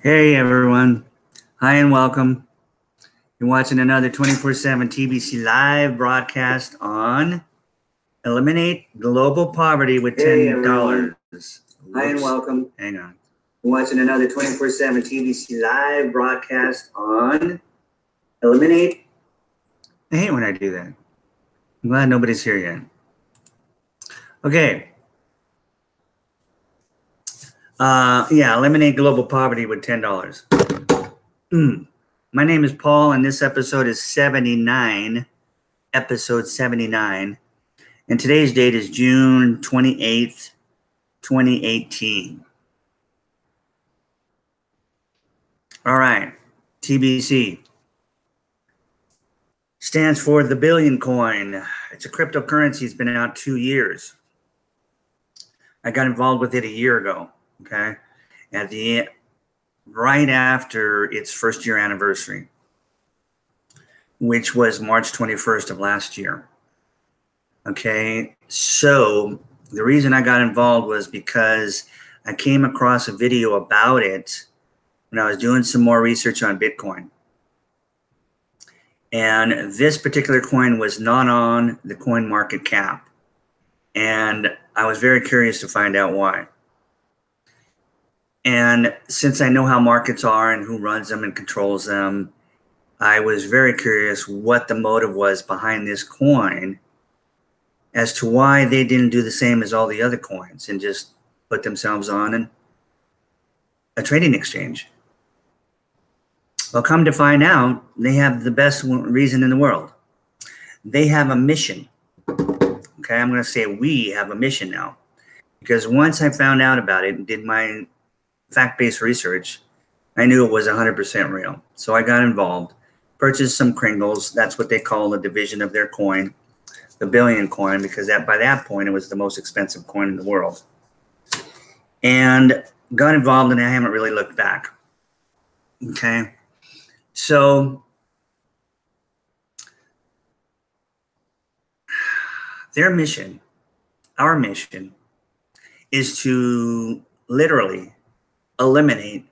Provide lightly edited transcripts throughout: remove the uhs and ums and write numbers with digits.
Hey everyone, hi and welcome. You're watching another 24/7 TBC live broadcast on Eliminate Global Poverty with $10. Hi and welcome. Hang on. You're watching another 24/7 TBC live broadcast on Eliminate. I hate when I do that. I'm glad nobody's here yet. Okay. Eliminate global poverty with $10. My name is Paul, and this episode is 79, episode 79. And today's date is June 28th, 2018. All right, TBC stands for the Billion Coin. It's a cryptocurrency. It's been out 2 years. I got involved with it a year ago, okay? Right after its first year anniversary, which was March 21st of last year. Okay, so the reason I got involved was because I came across a video about it when I was doing some more research on Bitcoin. And this particular coin was not on the coin market cap. And I was very curious to find out why. And since I know how markets are and who runs them and controls them, I was very curious what the motive was behind this coin as to why they didn't do the same as all the other coins and just put themselves on a trading exchange. Well, come to find out, they have the best reason in the world. They have a mission. Okay, I'm going to say we have a mission now. Because once I found out about it and did my fact-based research, I knew it was 100% real. So I got involved, purchased some Kringles. That's what they call a division of their coin, the Billion Coin, because by that point, it was the most expensive coin in the world. And got involved, and I haven't really looked back. Okay. So their mission, our mission, is to literally eliminate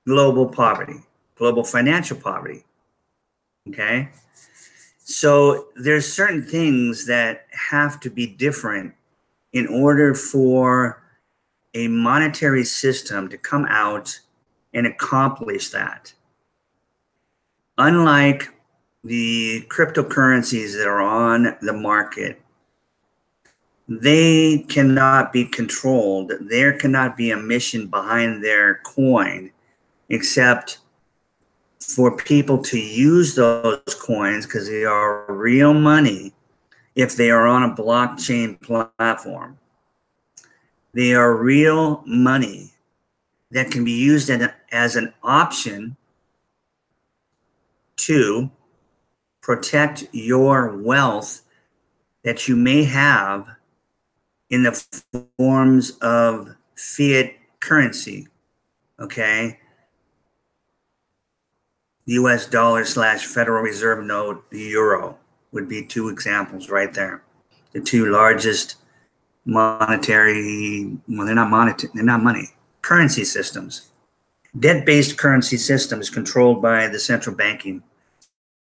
global poverty, global financial poverty. Okay. So there's certain things that have to be different in order for a monetary system to come out and accomplish that. Unlike the cryptocurrencies that are on the market, they cannot be controlled. There cannot be a mission behind their coin except for people to use those coins because they are real money if they are on a blockchain platform. They are real money that can be used as an option to protect your wealth that you may have in the forms of fiat currency, okay? US dollar / Federal Reserve note, the euro would be two examples right there. The two largest monetary, well, they're not money, currency systems. Debt-based currency systems controlled by the central banking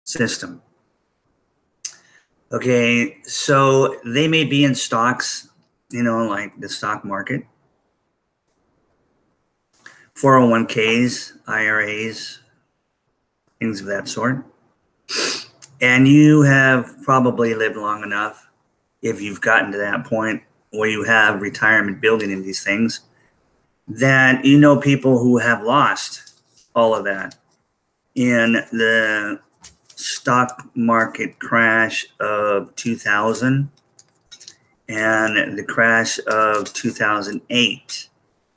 system. Okay, so they may be in stocks, like the stock market, 401ks, IRAs, things of that sort. And you have probably lived long enough, if you've gotten to that point where you have retirement building in these things, that you know people who have lost all of that in the stock market crash of 2000 and the crash of 2008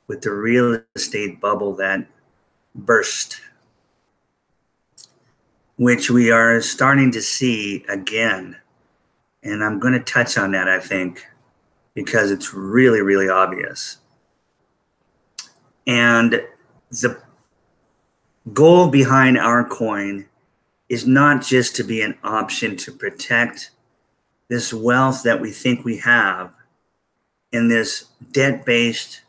with the real estate bubble that burst, which we are starting to see again. And I'm going to touch on that, I think, because it's really, really obvious. And the goal behind our coin is not just to be an option to protect this wealth that we think we have in this debt-based,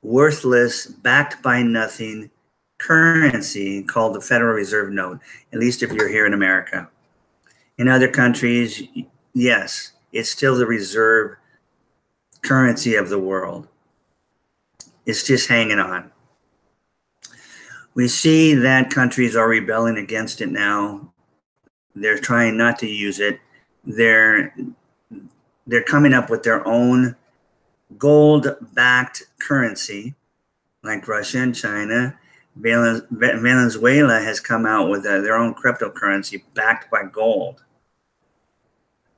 worthless, backed by nothing, currency called the Federal Reserve note, at least if you're here in America. In other countries, yes, it's still the reserve currency of the world. It's just hanging on. We see that countries are rebelling against it now. They're trying not to use it. They're coming up with their own gold-backed currency, like Russia and China. Venezuela has come out with their own cryptocurrency backed by gold.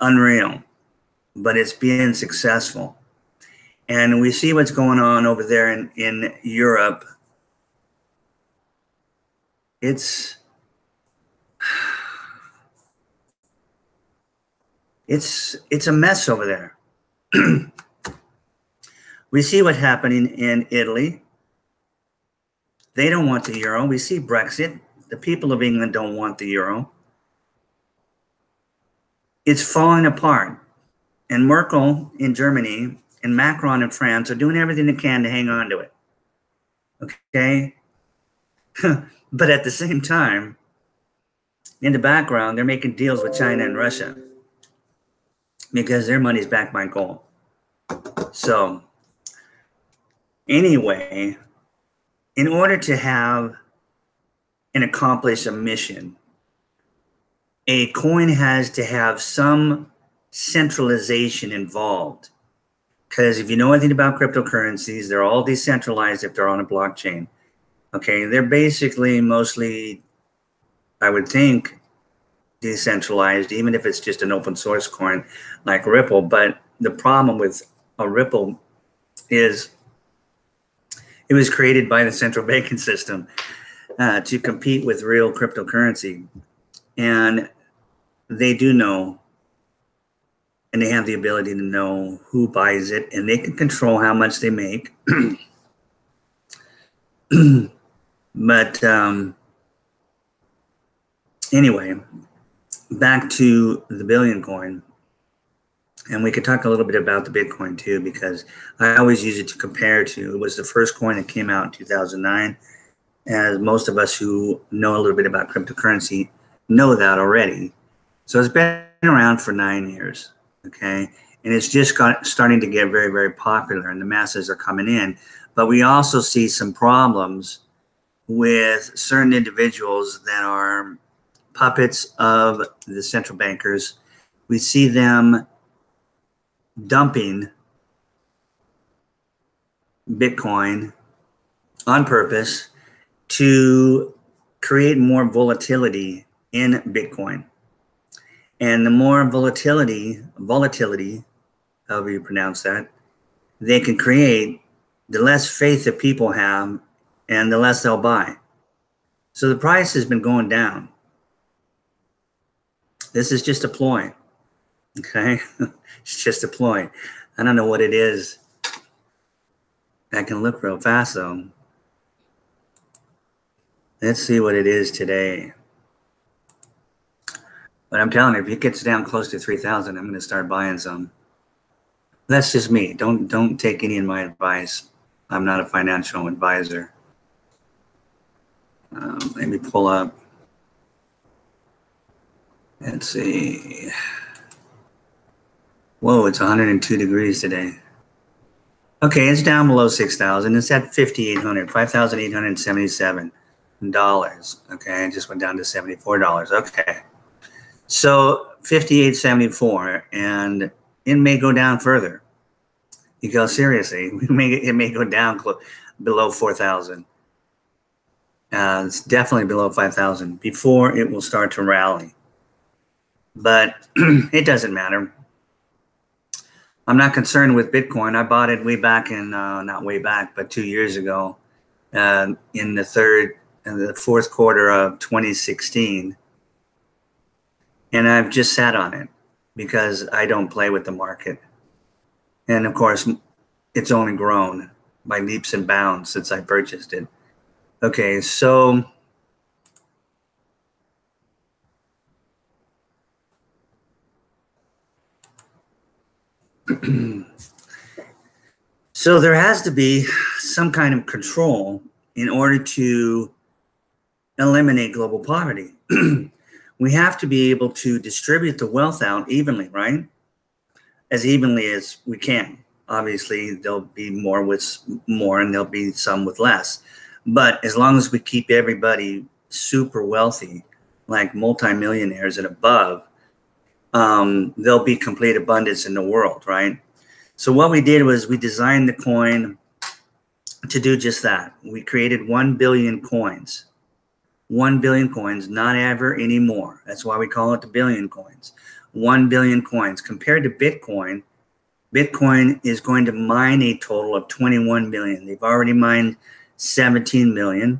Unreal, but it's being successful. And we see what's going on over there in Europe. It's a mess over there. We see what's happening in Italy. They don't want the euro. We see Brexit. The people of England don't want the euro. It's falling apart. And Merkel in Germany and Macron in France are doing everything they can to hang on to it. Okay? But at the same time, in the background, they're making deals with China and Russia because their money's backed by gold. So, anyway, in order to have and accomplish a mission, a coin has to have some centralization involved. Because if you know anything about cryptocurrencies, they're all decentralized if they're on a blockchain. Okay, they're basically mostly, I would think, decentralized, even if it's just an open source coin like Ripple. But the problem with a Ripple is it was created by the central banking system to compete with real cryptocurrency. And they do know, and they have the ability to know who buys it, and they can control how much they make. But anyway, back to the Billion coin. And we could talk a little bit about the Bitcoin too, because I always use it to compare to. It was the first coin that came out in 2009. As most of us who know a little bit about cryptocurrency know that already. So it's been around for 9 years, okay? And it's just starting to get very, very popular, and the masses are coming in. But we also see some problems with certain individuals that are puppets of the central bankers. We see them dumping Bitcoin on purpose to create more volatility in Bitcoin. And the more volatility, however you pronounce that, they can create, the less faith that people have and the less they'll buy. So the price has been going down. This is just a ploy, okay? It's just a ploy. I don't know what it is. I can look real fast though. Let's see what it is today. But I'm telling you, if it gets down close to 3,000, I'm going to start buying some. That's just me. Don't take any of my advice. I'm not a financial advisor. Let me pull up. Let's see. Whoa, it's 102 degrees today. Okay, it's down below 6,000. It's at 5,800, $5,877. Okay, it just went down to $74. Okay. So 58.74, and it may go down further. Because seriously, it may go down below 4,000. It's definitely below 5,000 before it will start to rally. But it doesn't matter. I'm not concerned with Bitcoin. I bought it way back in, not way back, but 2 years ago, in the fourth quarter of 2016. And I've just sat on it because I don't play with the market. And of course, it's only grown by leaps and bounds since I purchased it. Okay, so so there has to be some kind of control in order to eliminate global poverty. We have to be able to distribute the wealth out evenly, right? As evenly as we can. Obviously, there'll be more with more and there'll be some with less. But as long as we keep everybody super wealthy, like multimillionaires and above, there'll be complete abundance in the world, right? So what we did was we designed the coin to do just that. We created 1 billion coins. 1 billion coins, not ever anymore. That's why we call it the billion coins. 1 billion coins. Compared to Bitcoin, Bitcoin is going to mine a total of 21 million. They've already mined 17 million,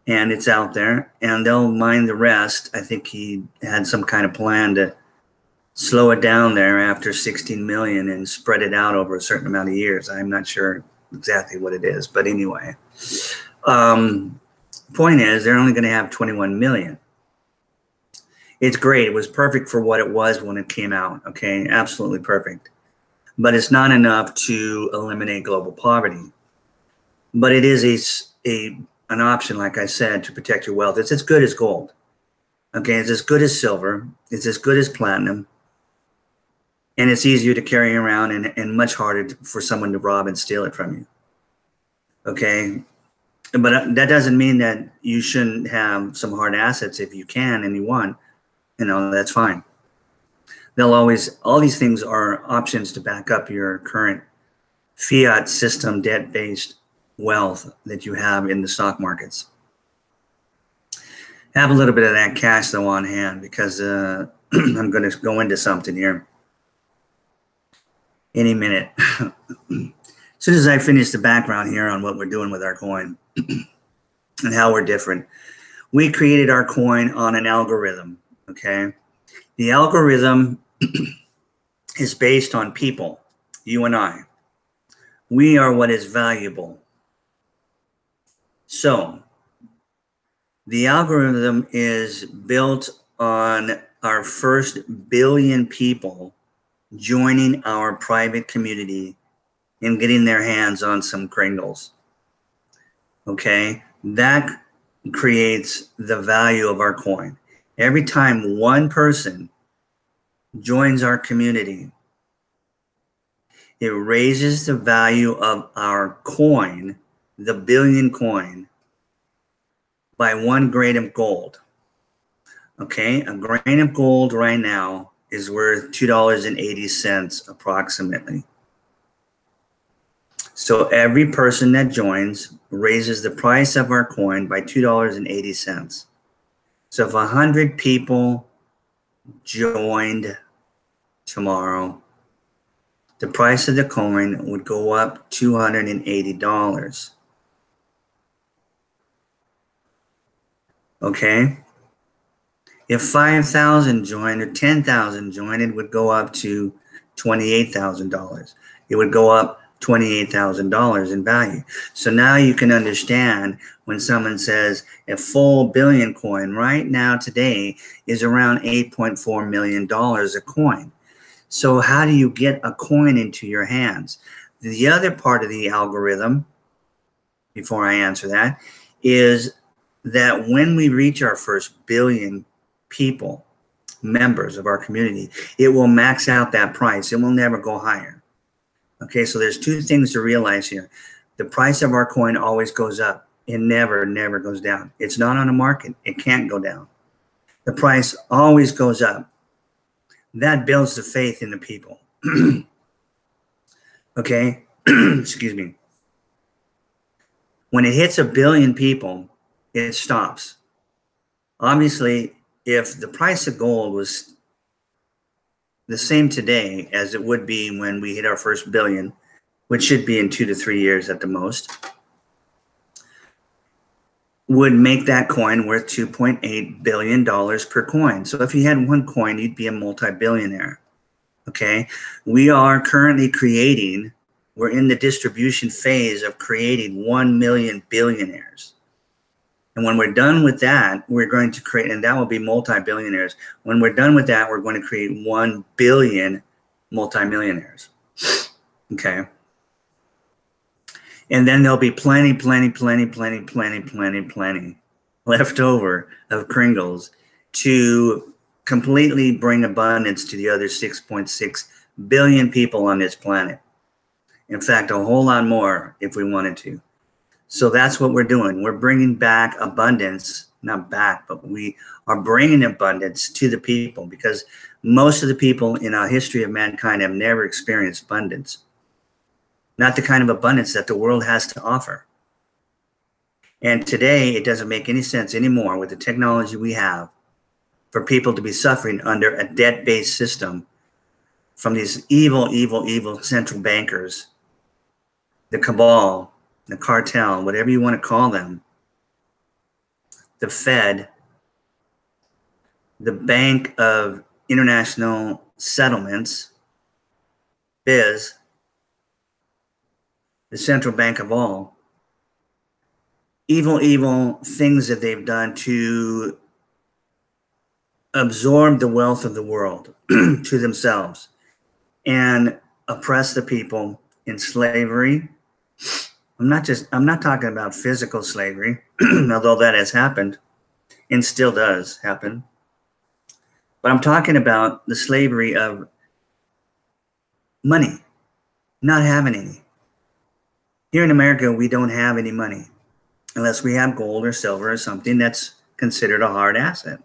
and it's out there, and they'll mine the rest. I think he had some kind of plan to slow it down there after 16 million and spread it out over a certain amount of years. I'm not sure exactly what it is, but anyway. Point is, they're only going to have 21 million. It's great. It was perfect for what it was when it came out. Okay, absolutely perfect. But it's not enough to eliminate global poverty. But it is an option, like I said, to protect your wealth. It's as good as gold. Okay, it's as good as silver. It's as good as platinum. And it's easier to carry around and much harder for someone to rob and steal it from you. Okay. But that doesn't mean that you shouldn't have some hard assets if you can and you want. You know, that's fine. All these things are options to back up your current fiat system debt-based wealth that you have in the stock markets. Have a little bit of that cash though on hand, because I'm going to go into something here any minute. As soon as I finish the background here on what we're doing with our coin and how we're different, we created our coin on an algorithm. Okay, the algorithm is based on people, you and I. We are what is valuable. So the algorithm is built on our first billion people joining our private community and getting their hands on some Kringles. Okay, that creates the value of our coin. Every time one person joins our community, it raises the value of our coin, the billion coin, by 1 grain of gold. Okay, a grain of gold right now is worth $2.80 approximately. So every person that joins raises the price of our coin by $2.80. So if 100 people joined tomorrow, the price of the coin would go up $280. Okay? If 5,000 joined or 10,000 joined, it would go up to $28,000. It would go up $28,000 in value. So now you can understand when someone says a full billion coin right now today is around $8.4 million a coin. So how do you get a coin into your hands? The other part of the algorithm, before I answer that, is that when we reach our first billion people, members of our community, it will max out that price. It will never go higher. Okay, so there's two things to realize here. The price of our coin always goes up. It never goes down. It's not on a market. It can't go down. The price always goes up. That builds the faith in the people. Okay, excuse me. When it hits 1 billion people, it stops. Obviously, if the price of gold was the same today as it would be when we hit our first billion, which should be in 2 to 3 years at the most, would make that coin worth $2.8 billion per coin. So if you had one coin, you'd be a multi-billionaire. Okay, we are currently creating, we're in the distribution phase of creating 1 million billionaires. And when we're done with that, we're going to create, and that will be multi-billionaires. When we're done with that, we're going to create 1 billion multimillionaires. Okay. And then there'll be plenty. left over of Kringles to completely bring abundance to the other 6.6 billion people on this planet. In fact, a whole lot more if we wanted to. So that's what we're doing. We're bringing back abundance, not back, but we are bringing abundance to the people, because most of the people in our history of mankind have never experienced abundance. Not the kind of abundance that the world has to offer. And today, it doesn't make any sense anymore with the technology we have for people to be suffering under a debt-based system from these evil, evil, evil central bankers, the cabal, the cartel, whatever you want to call them, the Fed, the Bank of International Settlements, BIS, the central bank of all. Evil, evil things that they've done to absorb the wealth of the world to themselves and oppress the people in slavery. I'm not talking about physical slavery, although that has happened and still does happen. But I'm talking about the slavery of money, not having any. Here in America, we don't have any money unless we have gold or silver or something that's considered a hard asset,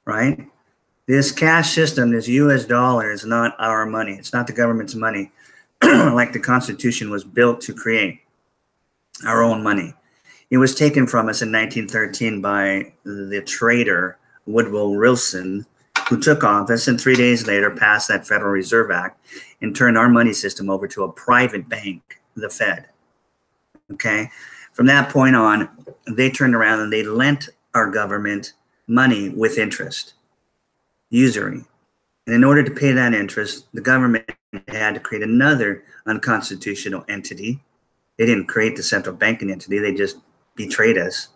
right? This cash system, this US dollar, is not our money. It's not the government's money, like the Constitution was built to create our own money. It was taken from us in 1913 by the traitor Woodrow Wilson, who took office and 3 days later passed that Federal Reserve Act and turned our money system over to a private bank, the Fed. Okay? From that point on, they turned around and they lent our government money with interest, usury. And in order to pay that interest, the government had to create another unconstitutional entity. They didn't create the central banking entity, they just betrayed us.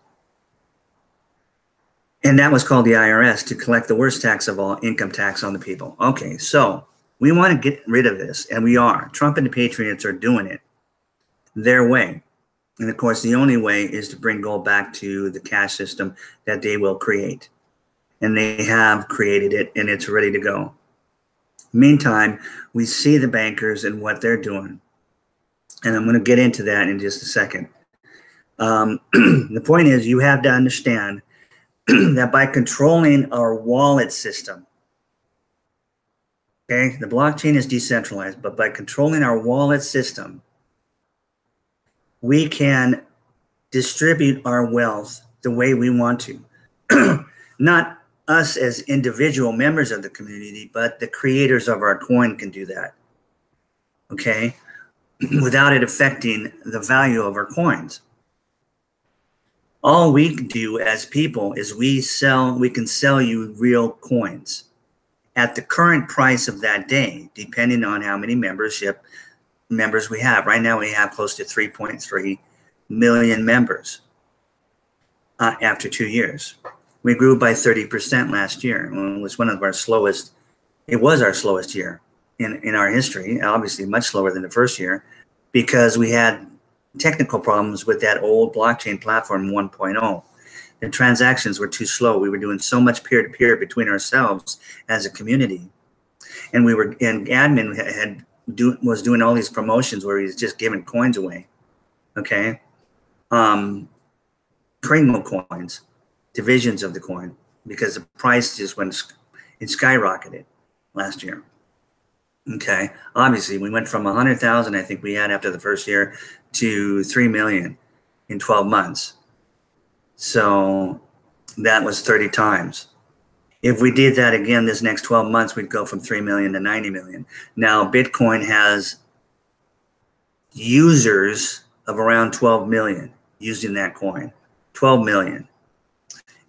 And that was called the IRS, to collect the worst tax of all, income tax on the people. Okay, so we want to get rid of this, and we are. Trump and the Patriots are doing it their way. And of course, the only way is to bring gold back to the cash system that they will create. And they have created it, and it's ready to go. Meantime, we see the bankers and what they're doing. And I'm going to get into that in just a second. The point is, you have to understand that by controlling our wallet system, okay, the blockchain is decentralized, but by controlling our wallet system, we can distribute our wealth the way we want to. Not us as individual members of the community, but the creators of our coin can do that, okay, without it affecting the value of our coins. All we can do as people is we can sell you real coins at the current price of that day, depending on how many members we have. Right now, we have close to 3.3 million members after 2 years. We grew by 30% last year. It was one of our slowest. It was our slowest year in our history, obviously much slower than the first year, because we had technical problems with that old blockchain platform 1.0. The transactions were too slow. We were doing so much peer-to-peer between ourselves as a community. And admin was doing all these promotions where he's just giving coins away, okay? Kringle coins, divisions of the coin, because the price just it skyrocketed last year. Okay, obviously we went from 100,000, I think we had after the first year, to 3 million in 12 months. So that was 30 times. If we did that again this next 12 months, we'd go from 3 million to 90 million. Now, Bitcoin has users of around 12 million using that coin, 12 million.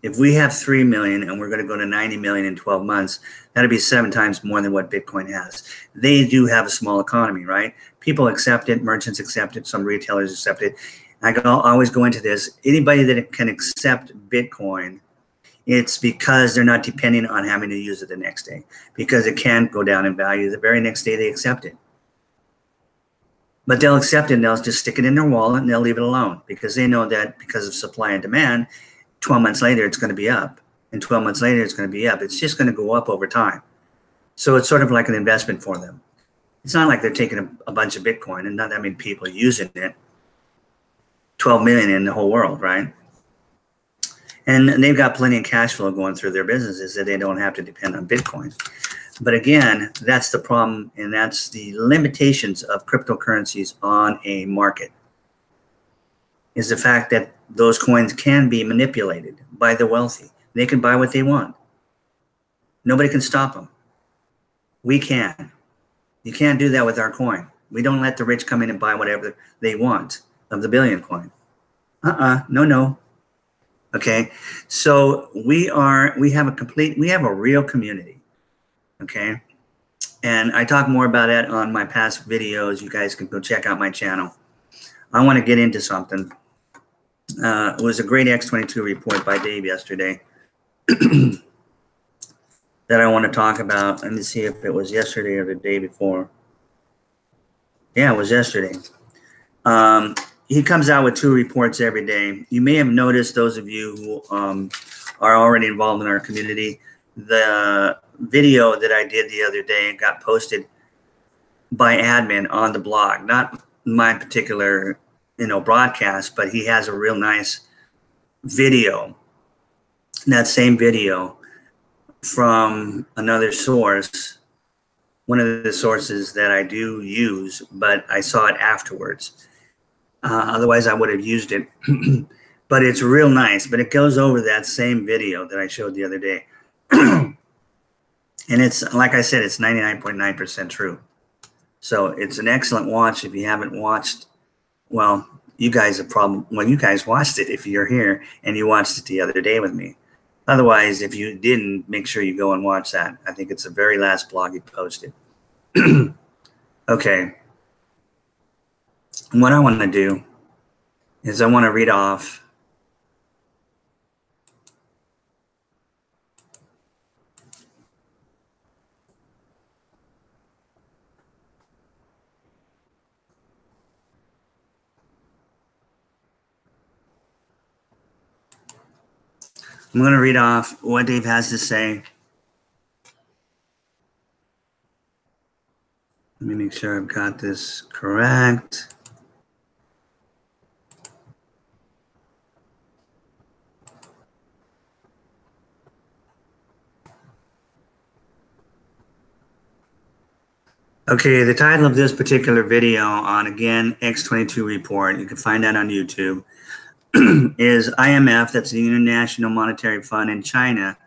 If we have 3 million and we're going to go to 90 million in 12 months, that'd be 7 times more than what Bitcoin has. They do have a small economy, right? People accept it, merchants accept it, some retailers accept it. I always go into this. Anybody that can accept Bitcoin, it's because they're not depending on having to use it the next day, because it can go down in value the very next day they accept it. But they'll accept it and they'll just stick it in their wallet and they'll leave it alone, because they know that because of supply and demand, 12 months later, it's going to be up. And 12 months later, it's going to be up. It's just going to go up over time. So it's sort of like an investment for them. It's not like they're taking a bunch of Bitcoin and not that many people using it. 12 million in the whole world, right? And they've got plenty of cash flow going through their businesses that they don't have to depend on Bitcoin. But again, that's the problem, and that's the limitations of cryptocurrencies on a market, is the fact that those coins can be manipulated by the wealthy. They can buy what they want. Nobody can stop them. We can. You can't do that with our coin. We don't let the rich come in and buy whatever they want of the Billion coin. No. Okay, so we have a real community. Okay, and I talk more about that on my past videos. You guys can go check out my channel. I want to get into something. It was a great X22 report by Dave yesterday that I want to talk about. Let me see if it was yesterday or the day before. Yeah, it was yesterday. He comes out with 2 reports every day. You may have noticed, those of you who are already involved in our community, the video that I did the other day got posted by admin on the blog. Not my particular, broadcast, but he has a real nice video. That same video from another source, one of the sources that I do use, but I saw it afterwards. Otherwise, I would have used it. But it's real nice. But it goes over that same video that I showed the other day. And it's, like I said, it's 99.9% true. So it's an excellent watch. If you haven't watched, well, you guys watched it if you're here and you watched it the other day with me. Otherwise, if you didn't, make sure you go and watch that. I think it's the very last blog he posted. Okay. What I want to do is I want to read off what Dave has to say. Let me make sure I've got this correct. Okay, the title of this particular video on, again, X22 report, you can find that on YouTube, is IMF, that's the International Monetary Fund, in China,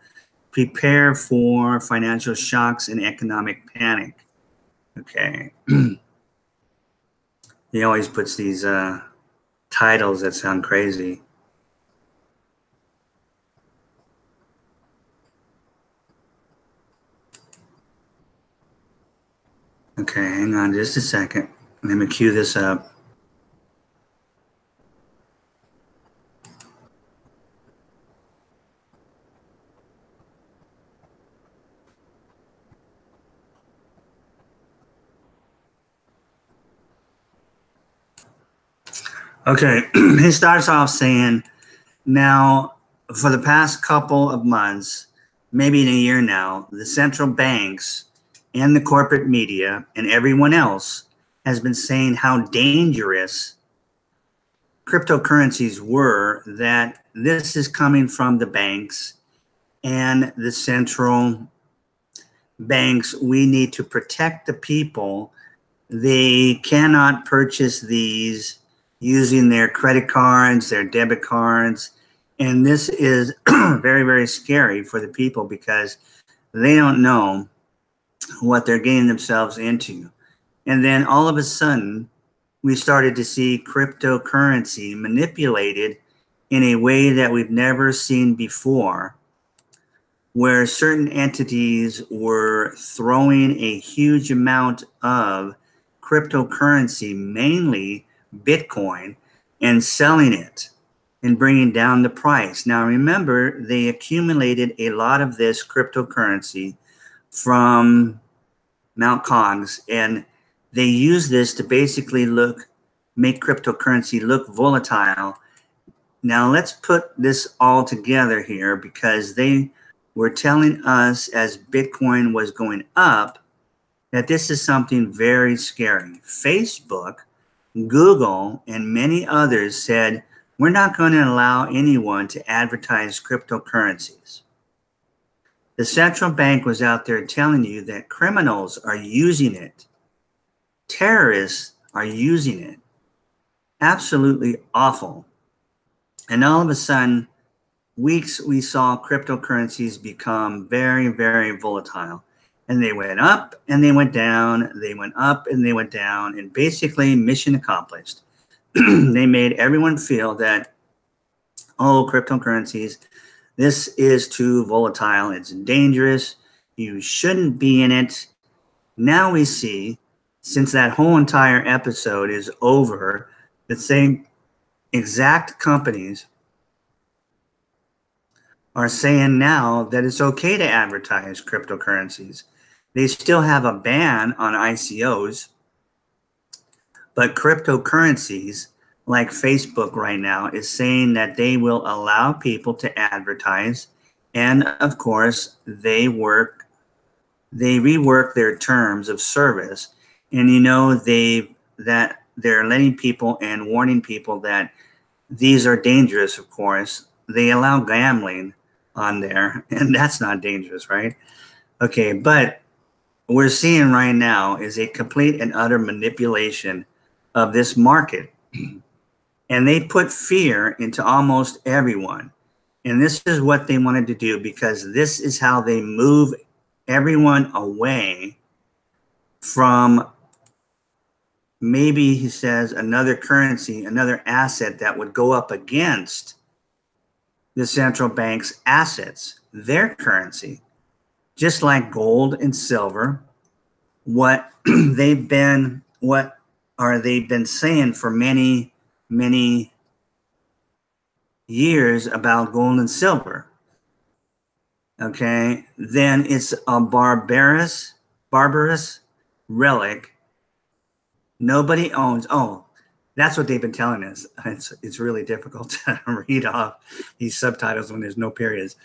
prepare for financial shocks and economic panic. Okay. He always puts these titles that sound crazy. Okay, hang on just a second. Let me cue this up. Okay, he starts off saying, now, for the past couple of months, maybe in a year now, the central banks and the corporate media and everyone else has been saying how dangerous cryptocurrencies were, that this is coming from the banks and the central banks. We need to protect the people. They cannot purchase these using their credit cards, their debit cards. And this is very, very scary for the people because they don't know what they're getting themselves into. And then all of a sudden, we started to see cryptocurrency manipulated in a way that we've never seen before, where certain entities were throwing a huge amount of cryptocurrency, mainly Bitcoin, and selling it and bringing down the price. Now, remember, they accumulated a lot of this cryptocurrency from Mt. Gox, and they use this to basically make cryptocurrency look volatile Now let's put this all together here, because they were telling us as Bitcoin was going up that this is something very scary. Facebook, Google, and many others said, we're not going to allow anyone to advertise cryptocurrencies. The central bank was out there telling you that criminals are using it. Terrorists are using it. Absolutely awful. And all of a sudden, we saw cryptocurrencies become very, very volatile. And they went up and they went down, they went up and they went down, and basically mission accomplished. They made everyone feel that, oh, cryptocurrencies, this is too volatile, it's dangerous, you shouldn't be in it. Now we see, since that whole entire episode is over, the same exact companies are saying now that it's okay to advertise cryptocurrencies. They still have a ban on ICOs, but cryptocurrencies, like Facebook right now, is saying that they will allow people to advertise, and of course they rework their terms of service, and that they're letting people and warning people that these are dangerous. Of course, they allow gambling on there, and that's not dangerous, right? Okay, but we're seeing right now is a complete and utter manipulation of this market. And they put fear into almost everyone. And this is what they wanted to do, because this is how they move everyone away from, maybe he says, another currency, another asset that would go up against the central bank's assets, their currency. Just like gold and silver, what they've been saying for many, many years about gold and silver. Okay, then it's a barbarous relic. Nobody owns. Oh, that's what they've been telling us. It's really difficult to read off these subtitles when there's no periods.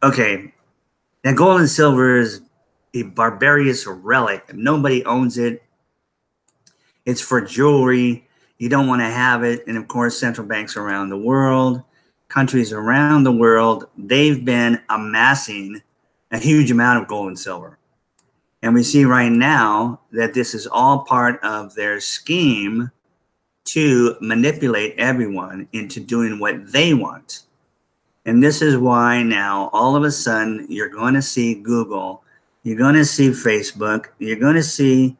Okay, and gold and silver is a barbarous relic. Nobody owns it. It's for jewelry. You don't want to have it. And of course, central banks around the world, countries around the world, they've been amassing a huge amount of gold and silver. And we see right now that this is all part of their scheme to manipulate everyone into doing what they want. And this is why now, all of a sudden, you're going to see Google, you're going to see Facebook, you're going to see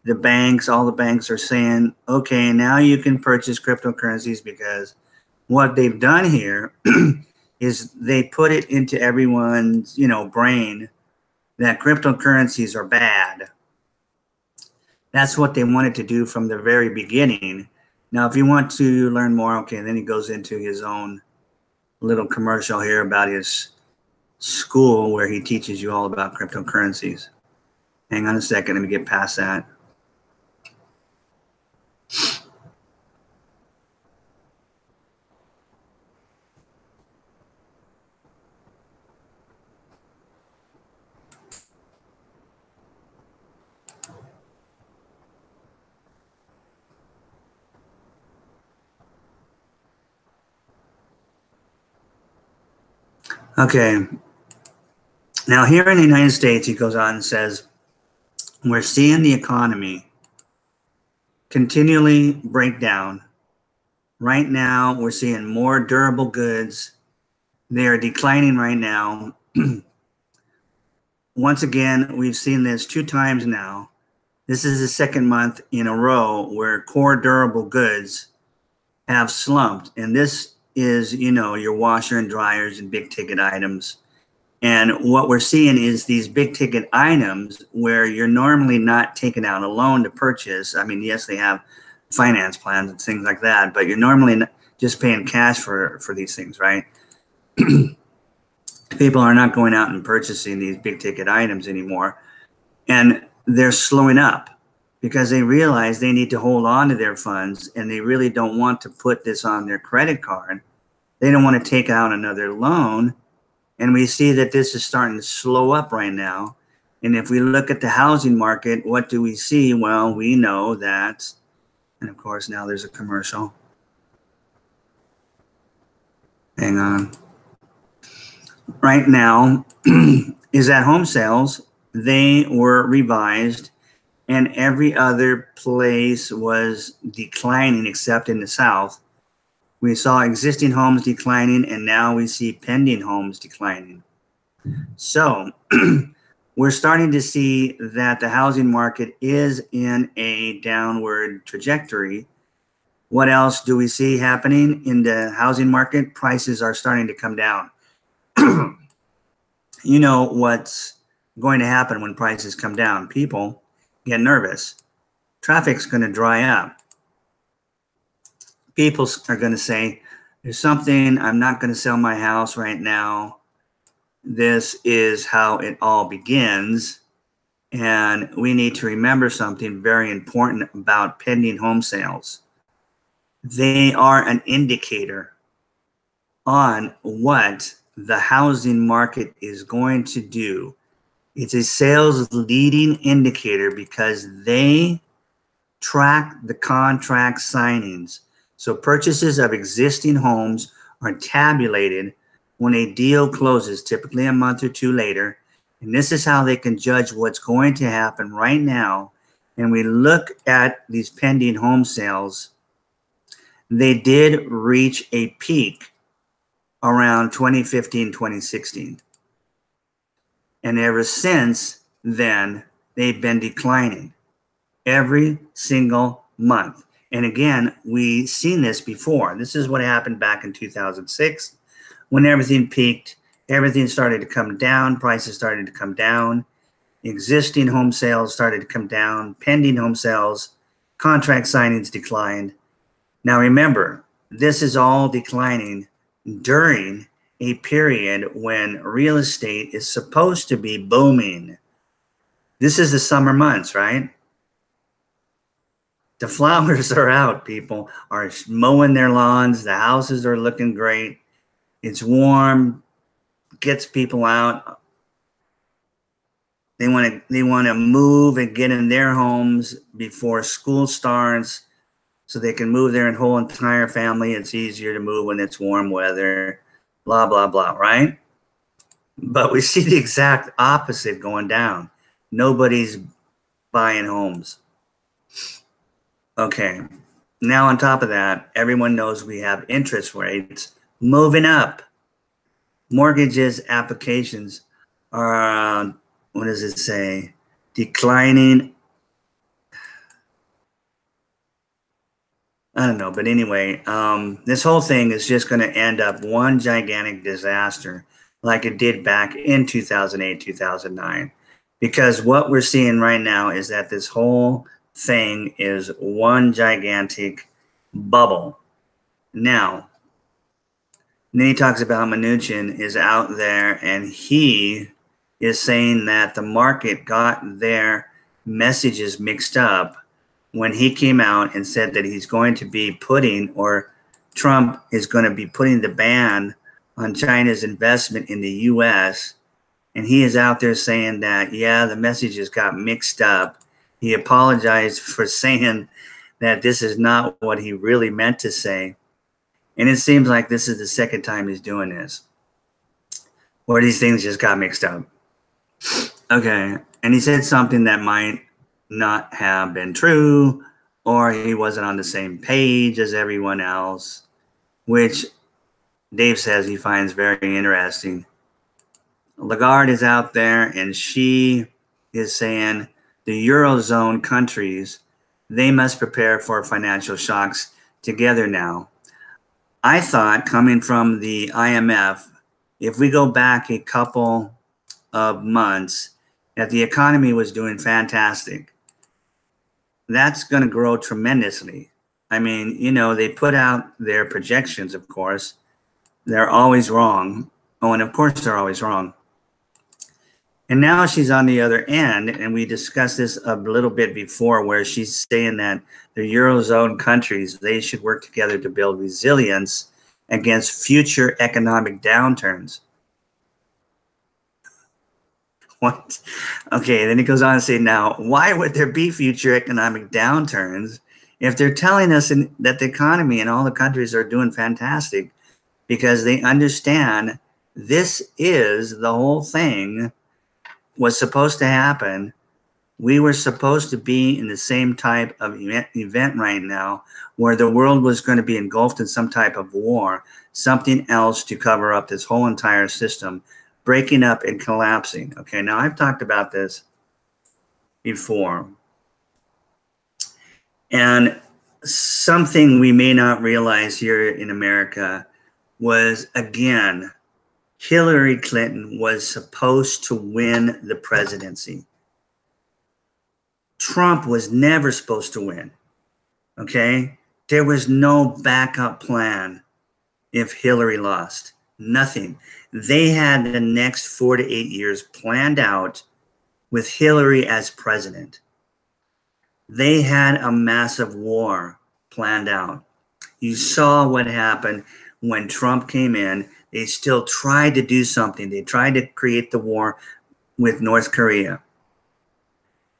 the banks. All the banks are saying, okay, now you can purchase cryptocurrencies, because what they've done here is they put it into everyone's, brain that cryptocurrencies are bad. That's what they wanted to do from the very beginning. Now, if you want to learn more, okay, then he goes into his own little commercial here about his school where he teaches you all about cryptocurrencies. Hang on a second, let me get past that. Okay. Now, here in the United States, he goes on and says, we're seeing the economy continually break down. Right now, we're seeing more durable goods. They are declining right now. Once again, we've seen this 2 times now. This is the second month in a row where core durable goods have slumped. And this is, your washer and dryers and big ticket items. And what we're seeing is these big ticket items where you're normally not taking out a loan to purchase. I mean, yes, they have finance plans and things like that, but you're normally just paying cash for these things, right? People are not going out and purchasing these big ticket items anymore, and they're slowing up. because they realize they need to hold on to their funds and they really don't want to put this on their credit card. They don't want to take out another loan. And we see that this is starting to slow up right now. And if we look at the housing market, what do we see? Well, we know that, and of course, now there's a commercial. Hang on. Right now is that home sales, they were revised and every other place was declining except in the South. We saw existing homes declining and now we see pending homes declining. So we're starting to see that the housing market is in a downward trajectory. What else do we see happening in the housing market? Prices are starting to come down. You know what's going to happen when prices come down? People get nervous. Traffic's going to dry up. People are going to say, there's something, I'm not going to sell my house right now. This is how it all begins. And we need to remember something very important about pending home sales. They are an indicator on what the housing market is going to do. It's a sales leading indicator because they track the contract signings. So purchases of existing homes are tabulated when a deal closes, typically a month or two later. And this is how they can judge what's going to happen right now. And we look at these pending home sales. They did reach a peak around 2015, 2016. And ever since then, they've been declining every single month. And again, we've seen this before. This is what happened back in 2006 when everything peaked, everything started to come down, prices started to come down, existing home sales started to come down, pending home sales, contract signings declined. Now remember, this is all declining during a period when real estate is supposed to be booming. This is the summer months, right? The flowers are out. People are mowing their lawns. The houses are looking great. It's warm, gets people out. They want to move and get in their homes before school starts so they can move their whole entire family. It's easier to move when it's warm weather, blah, blah, blah, right? But we see the exact opposite going down. Nobody's buying homes. Okay, now on top of that, everyone knows we have interest rates moving up. Mortgages applications are, what does it say? Declining. I don't know, but anyway, this whole thing is just going to end up one gigantic disaster like it did back in 2008, 2009. Because what we're seeing right now is that this whole thing is one gigantic bubble. Now, then he talks about Mnuchin is out there and he is saying that the market got their messages mixed up when he came out and said that he's going to be putting, or Trump is going to be putting the ban on China's investment in the US. And he is out there saying that, yeah, the messages got mixed up. He apologized for saying that this is not what he really meant to say. And it seems like this is the second time he's doing this, where these things just got mixed up. Okay, and he said something that might not have been true, or he wasn't on the same page as everyone else, which Dave says he finds very interesting. Lagarde is out there and she is saying the Eurozone countries, they must prepare for financial shocks together now. I thought, coming from the IMF, if we go back a couple of months, that the economy was doing fantastic. That's going to grow tremendously. I mean, you know, they put out their projections, of course. They're always wrong. Oh, and of course they're always wrong. And now she's on the other end, and we discussed this a little bit before, where she's saying that the Eurozone countries, they should work together to build resilience against future economic downturns. What? Okay, then he goes on to say, now, why would there be future economic downturns if they're telling us that the economy in all the countries are doing fantastic? Because they understand this is the whole thing was supposed to happen. We were supposed to be in the same type of event right now where the world was going to be engulfed in some type of war, something else to cover up this whole entire system, breaking up and collapsing. Okay, now I've talked about this before. And something we may not realize here in America was, again, Hillary Clinton was supposed to win the presidency. Trump was never supposed to win, okay? There was no backup plan if Hillary lost, nothing. They had the next 4 to 8 years planned out with Hillary as president. They had a massive war planned out. You saw what happened when Trump came in. They still tried to do something. They tried to create the war with North Korea.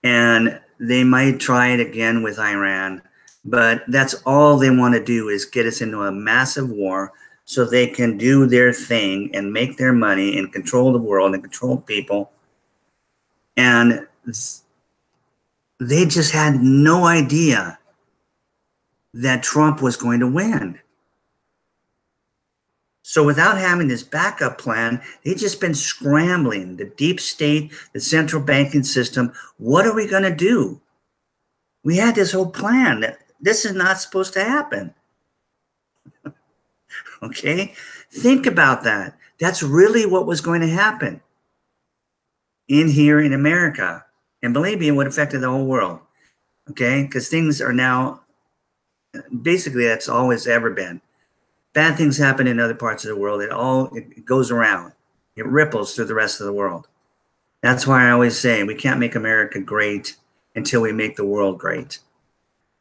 And they might try it again with Iran. But that's all they want to do, is get us into a massive war so they can do their thing and make their money and control the world and control people. And they just had no idea that Trump was going to win. So without having this backup plan, they've just been scrambling. The deep state, the central banking system, what are we going to do? We had this whole plan that this is not supposed to happen. Okay? Think about that. That's really what was going to happen in here in America. And believe me, it would affect the whole world. Okay? Because things are now, basically that's always ever been. Bad things happen in other parts of the world. It goes around. It ripples through the rest of the world. That's why I always say we can't make America great until we make the world great.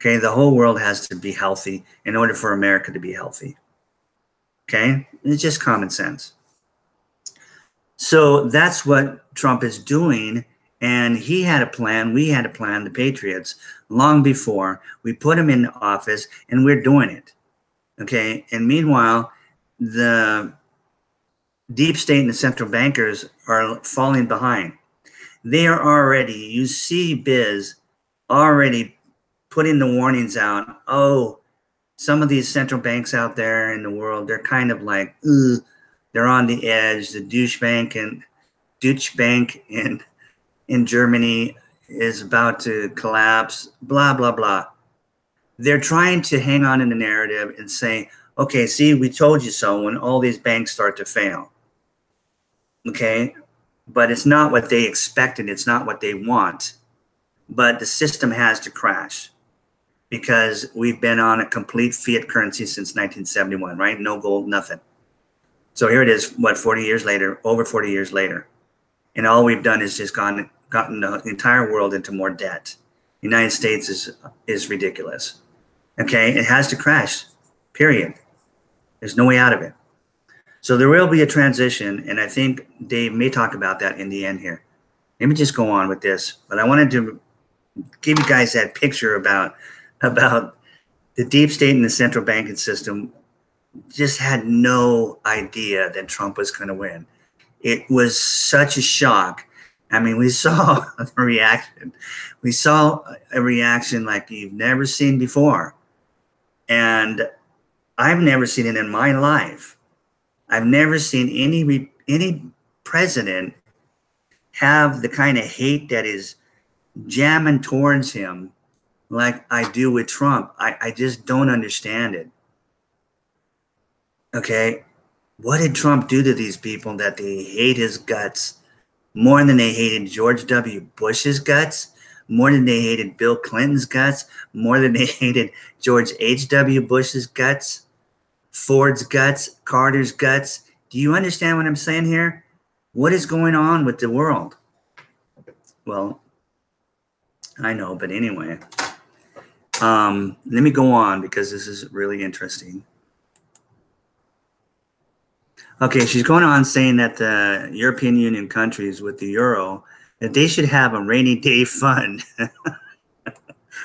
Okay, the whole world has to be healthy in order for America to be healthy. Okay, it's just common sense. So that's what Trump is doing. And he had a plan. We had a plan, the Patriots, long before. We put him in office, and we're doing it. Okay, and meanwhile, the deep state and the central bankers are falling behind. They are already, you see Biz already putting the warnings out. Oh, some of these central banks out there in the world, they're kind of like, they're on the edge. The Deutsche Bank in Germany is about to collapse, blah, blah, blah. They're trying to hang on in the narrative and say, okay, see, we told you so when all these banks start to fail. Okay, but it's not what they expected. It's not what they want. But the system has to crash because we've been on a complete fiat currency since 1971, right? No gold, nothing. So here it is, what, 40 years later, over 40 years later. And all we've done is just gotten the entire world into more debt. The United States is ridiculous. Okay, it has to crash, period. There's no way out of it. So there will be a transition, and I think Dave may talk about that in the end here. Let me just go on with this, but I wanted to give you guys that picture about the deep state and the central banking system just had no idea that Trump was going to win. It was such a shock. I mean, we saw a reaction. We saw a reaction like you've never seen before. And I've never seen it in my life. I've never seen any president have the kind of hate that is jamming towards him like I do with Trump. I just don't understand it. Okay, what did Trump do to these people that they hate his guts more than they hated George W. Bush's guts, more than they hated Bill Clinton's guts, more than they hated George H.W. Bush's guts, Ford's guts, Carter's guts? Do you understand what I'm saying here? What is going on with the world? Well, I know, but anyway, let me go on because this is really interesting. Okay, she's going on saying that the European Union countries with the euro, that they should have a rainy day fund.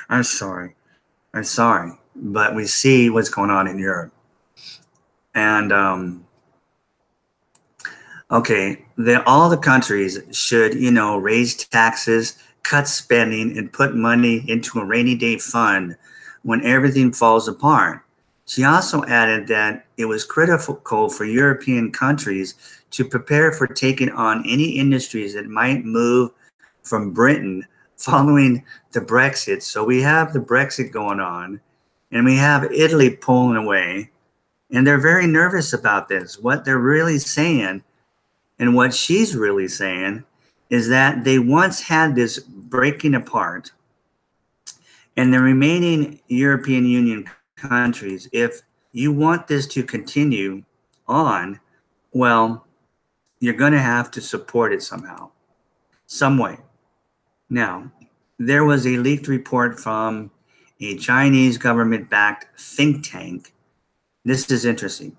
I'm sorry. But we see what's going on in Europe. And okay, all the countries should, raise taxes, cut spending, and put money into a rainy day fund when everything falls apart. She also added that it was critical for European countries to prepare for taking on any industries that might move from Britain following the Brexit. So we have the Brexit going on, and we have Italy pulling away, and they're very nervous about this. What they're really saying, and what she's really saying, is that they once had this breaking apart, and the remaining European Union countries, if you want this to continue on, well, you're going to have to support it somehow, some way. Now, there was a leaked report from a Chinese government-backed think tank. This is interesting.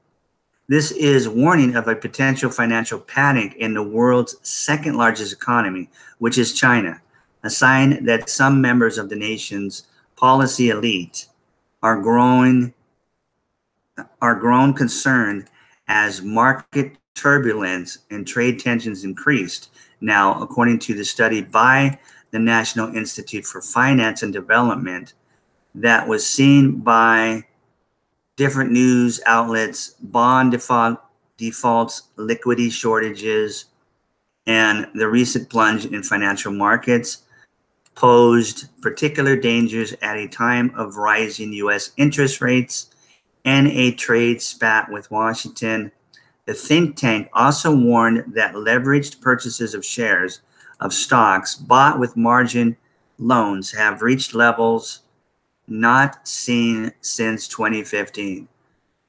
This is warning of a potential financial panic in the world's second largest economy, which is China, a sign that some members of the nation's policy elite are grown concerned as market turbulence and trade tensions increased. Now, according to the study by the National Institute for Finance and Development that was seen by different news outlets, bond defaults, liquidity shortages, and the recent plunge in financial markets posed particular dangers at a time of rising U.S. interest rates and a trade spat with Washington. The think tank also warned that leveraged purchases of shares of stocks bought with margin loans have reached levels not seen since 2015,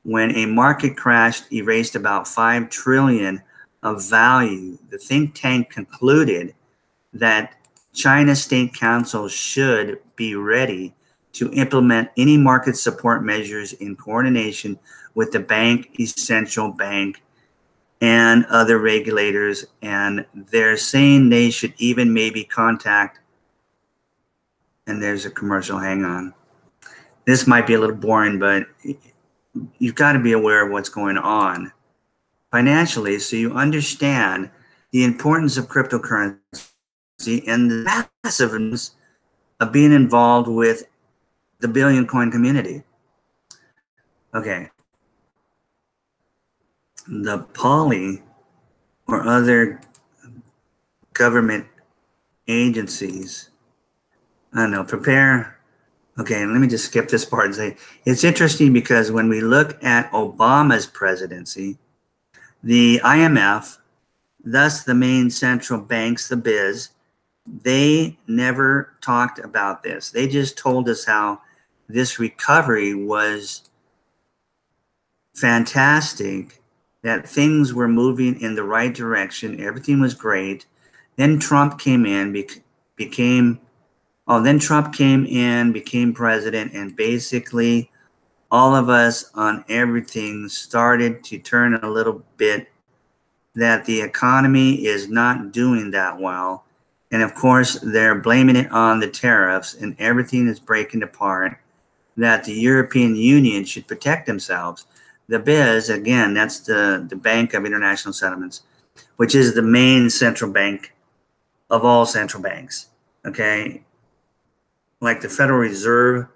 when a market crash erased about $5 trillion of value. The think tank concluded that China State Council should be ready to implement any market support measures in coordination with the bank, essential bank, and other regulators. And they're saying they should even maybe contact, and there's a commercial, hang on. This might be a little boring, but you've got to be aware of what's going on financially so you understand the importance of cryptocurrency and the massiveness of being involved with the billion coin community. Okay. The poly or other government agencies, I don't know, prepare. Okay, let me just skip this part and say, it's interesting because when we look at Obama's presidency, the IMF, thus the main central banks, the biz, they never talked about this. They just told us how this recovery was fantastic, that things were moving in the right direction, everything was great. Then Trump came in, became president, and basically all of us on everything started to turn a little bit, that the economy is not doing that well. And of course, they're blaming it on the tariffs, and everything is breaking apart, that the European Union should protect themselves. The BIZ, again, that's the Bank of International Settlements, which is the main central bank of all central banks, okay? Like the Federal Reserve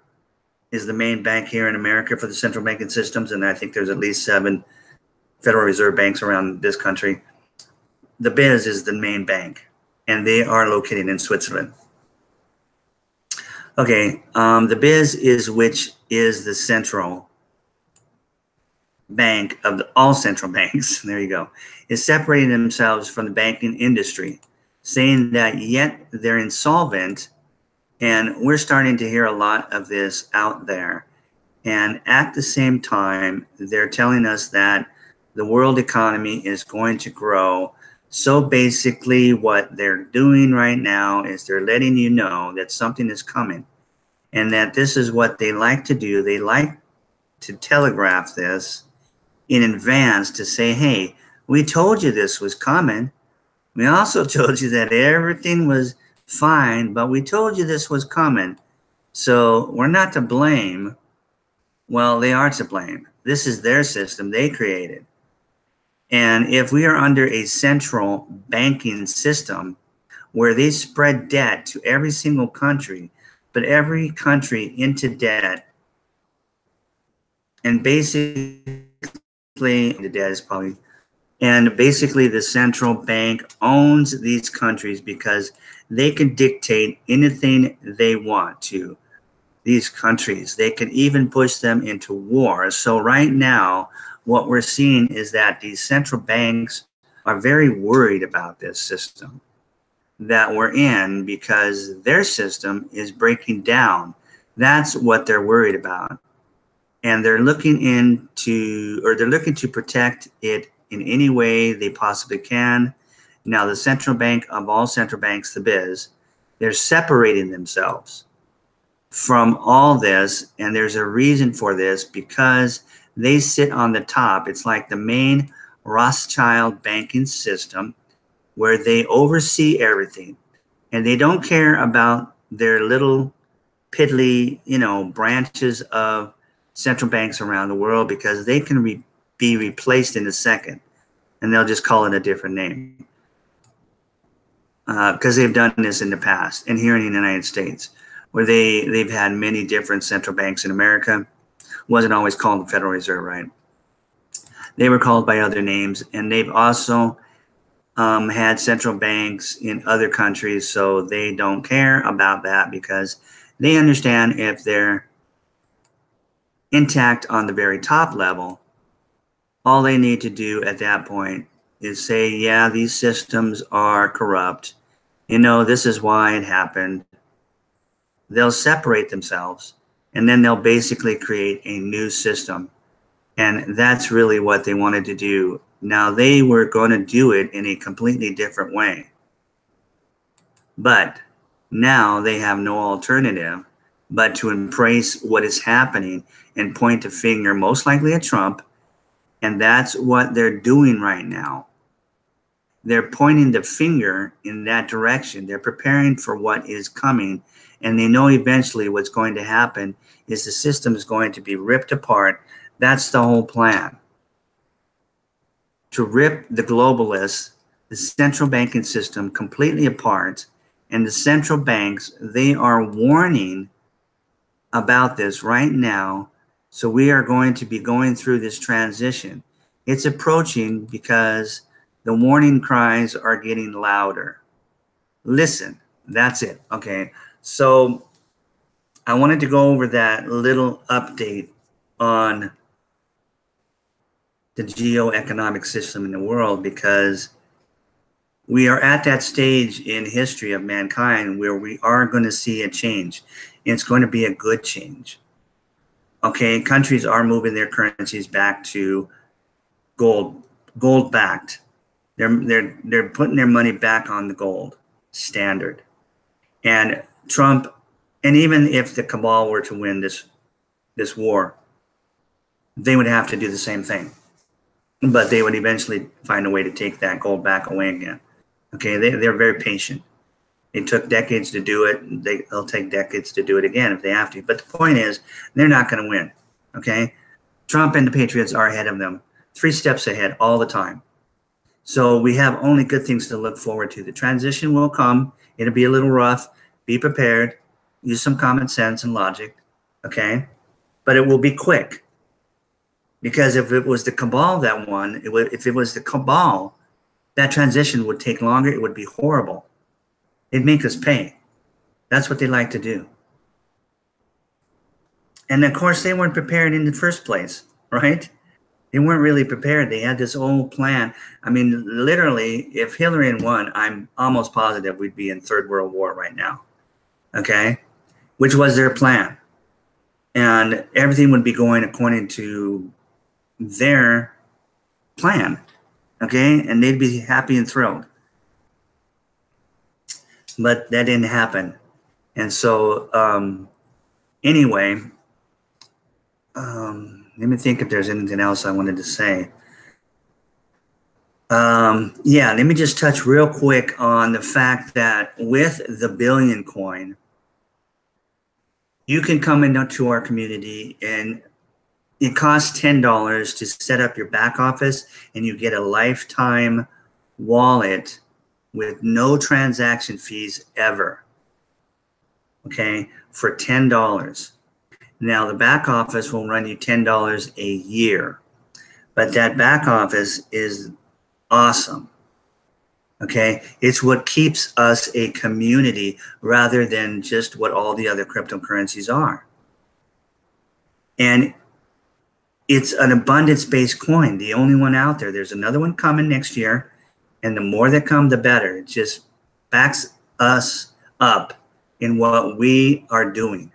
is the main bank here in America for the central banking systems, and I think there's at least 7 Federal Reserve banks around this country. The BIZ is the main bank, and they are located in Switzerland. Okay, the BIZ which is the central bank of all central banks, there you go, is separating themselves from the banking industry, saying that yet they're insolvent. And we're starting to hear a lot of this out there. And at the same time, they're telling us that the world economy is going to grow So basically what they're doing right now is they're letting you know that something is coming and that this is what they like to do. They like to telegraph this in advance to say, hey, we told you this was coming. We also told you that everything was fine, but we told you this was coming. So we're not to blame. Well, they are to blame. This is their system they created. And if we are under a central banking system where they spread debt to every single country, but every country into debt, and basically the debt is probably, and basically the central bank owns these countries because they can dictate anything they want to these countries. They can even push them into war. So right now, what we're seeing is that these central banks are very worried about this system that we're in because their system is breaking down. That's what they're worried about. And they're looking to protect it in any way they possibly can. Now, the central bank of all central banks, the biz, they're separating themselves from all this, and there's a reason for this because they sit on the top. It's like the main Rothschild banking system where they oversee everything, and they don't care about their little piddly, branches of central banks around the world because they can be replaced in a second, and they'll just call it a different name because they've done this in the past and here in the United States, where they've had many different central banks in America. Wasn't always called the Federal Reserve, right? They were called by other names, and they've also had central banks in other countries, so they don't care about that because they understand if they're intact on the very top level, all they need to do at that point is say, yeah, these systems are corrupt. This is why it happened. They'll separate themselves, and then they'll basically create a new system. And that's really what they wanted to do. Now, they were going to do it in a completely different way. But now they have no alternative but to embrace what is happening and point a finger, most likely at Trump. And that's what they're doing right now. They're pointing the finger in that direction. They're preparing for what is coming. And they know eventually what's going to happen is the system is going to be ripped apart. That's the whole plan. To rip the globalists, the central banking system completely apart. And the central banks, they are warning about this right now. So we are going to be going through this transition. It's approaching because the warning cries are getting louder. Listen, that's it. Okay. So I wanted to go over that little update on the geoeconomic system in the world because we are at that stage in history of mankind where we are going to see a change. And it's going to be a good change. Okay, countries are moving their currencies back to gold backed. They're putting their money back on the gold standard. And Trump, and even if the cabal were to win this war, they would have to do the same thing. But they would eventually find a way to take that gold back away again. Okay, they're very patient. It took decades to do it. They'll take decades to do it again if they have to. But the point is, they're not going to win. Okay, Trump and the Patriots are ahead of them, 3 steps ahead all the time. So we have only good things to look forward to. The transition will come. It'll be a little rough. Be prepared. Use some common sense and logic. Okay, but it will be quick. Because if it was the cabal that won, if it was the cabal, that transition would take longer. It would be horrible. It'd make us pay. That's what they like to do. And of course, they weren't prepared in the first place, right? They weren't really prepared. They had this old plan. I mean, literally, if Hillary had won, I'm almost positive we'd be in Third World War right now. Okay? Which was their plan. And everything would be going according to their plan. Okay, and they'd be happy and thrilled. But that didn't happen. And so, anyway, let me think if there's anything else I wanted to say. Yeah, let me just touch real quick on the fact that with the Billion coin, you can come into our community and it costs $10 to set up your back office, and you get a lifetime wallet with no transaction fees ever. Okay, for $10. Now the back office will run you $10 a year, but that back office is awesome. Okay, it's what keeps us a community rather than just what all the other cryptocurrencies are. And it's an abundance-based coin, the only one out there. There's another one coming next year, and the more that come, the better. It just backs us up in what we are doing.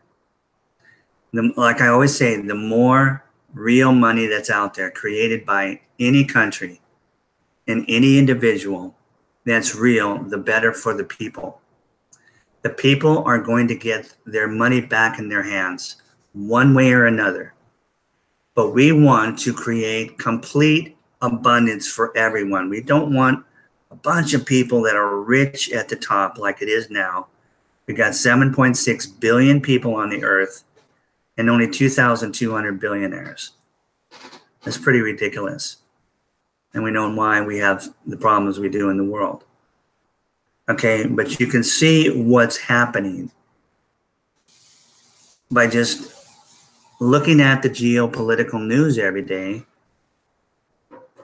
Like I always say, the more real money that's out there created by any country and any individual that's real, the better for the people. The people are going to get their money back in their hands one way or another. But we want to create complete abundance for everyone. We don't want a bunch of people that are rich at the top like it is now. We got 7.6 billion people on the earth and only 2,200 billionaires. That's pretty ridiculous. And we know why we have the problems we do in the world. Okay, but you can see what's happening by just looking at the geopolitical news every day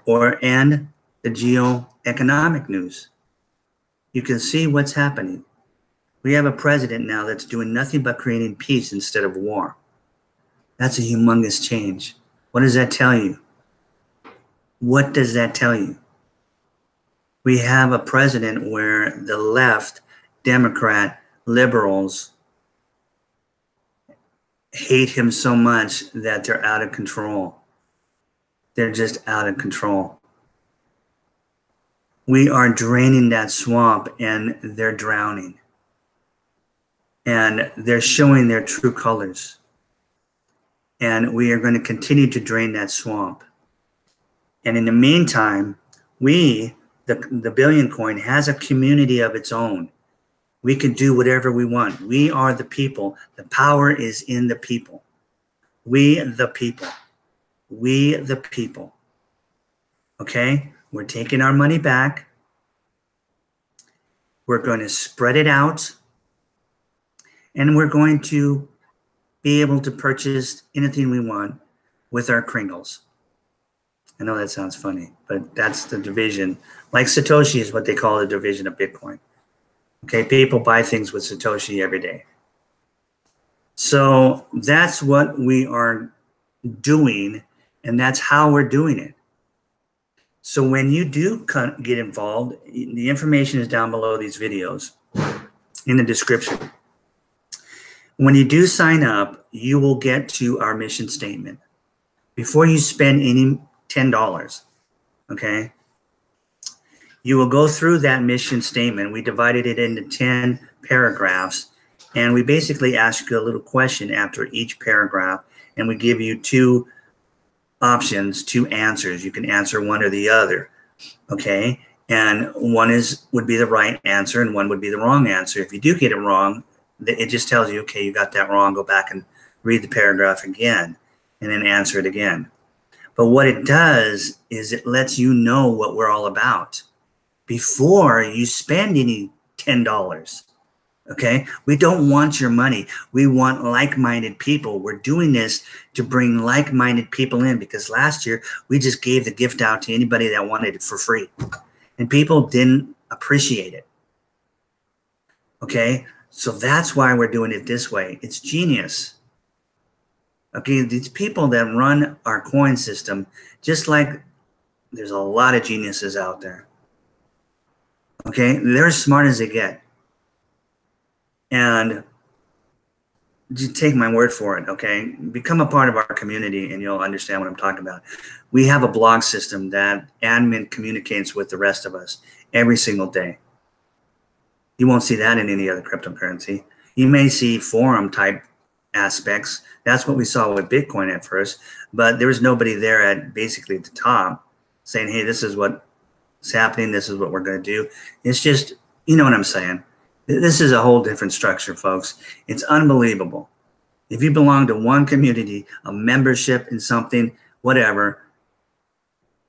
and the geoeconomic news. You can see what's happening. We have a president now that's doing nothing but creating peace instead of war. That's a humongous change. What does that tell you? What does that tell you? We have a president where the left, Democrat, liberals hate him so much that they're out of control. They're just out of control. We are draining that swamp and they're drowning. And they're showing their true colors. And we are going to continue to drain that swamp. And in the meantime, the Billion coin has a community of its own. We can do whatever we want. We are the people. The power is in the people. We the people. We the people. Okay? We're taking our money back. We're going to spread it out. And we're going to be able to purchase anything we want with our Kringles. I know that sounds funny, but that's the division. Like Satoshi is what they call the division of Bitcoin. Okay, people buy things with Satoshi every day. So that's what we are doing, and that's how we're doing it. So when you do get involved, the information is down below these videos in the description. When you do sign up, you will get to our mission statement before you spend any $10, okay? You will go through that mission statement. We divided it into 10 paragraphs, and we basically ask you a little question after each paragraph, and we give you two options, two answers. You can answer one or the other, okay? And one would be the right answer, and one would be the wrong answer. If you do get it wrong, it just tells you, okay, you got that wrong. Go back and read the paragraph again, and then answer it again. But what it does is it lets you know what we're all about before you spend any $10, okay? We don't want your money. We want like-minded people. We're doing this to bring like-minded people in because last year we just gave the gift out to anybody that wanted it for free. And people didn't appreciate it, okay? So that's why we're doing it this way. It's genius. Okay, these people that run our coin system, just like there's a lot of geniuses out there. Okay, they're as smart as they get. And just take my word for it, okay? Become a part of our community and you'll understand what I'm talking about. We have a blog system that admin communicates with the rest of us every single day. You won't see that in any other cryptocurrency. You may see forum type aspects. That's what we saw with Bitcoin at first, but there was nobody there at basically at the top saying, hey, this is what's happening. This is what we're going to do. It's just, you know what I'm saying? This is a whole different structure, folks. It's unbelievable. If you belong to one community, a membership in something, whatever,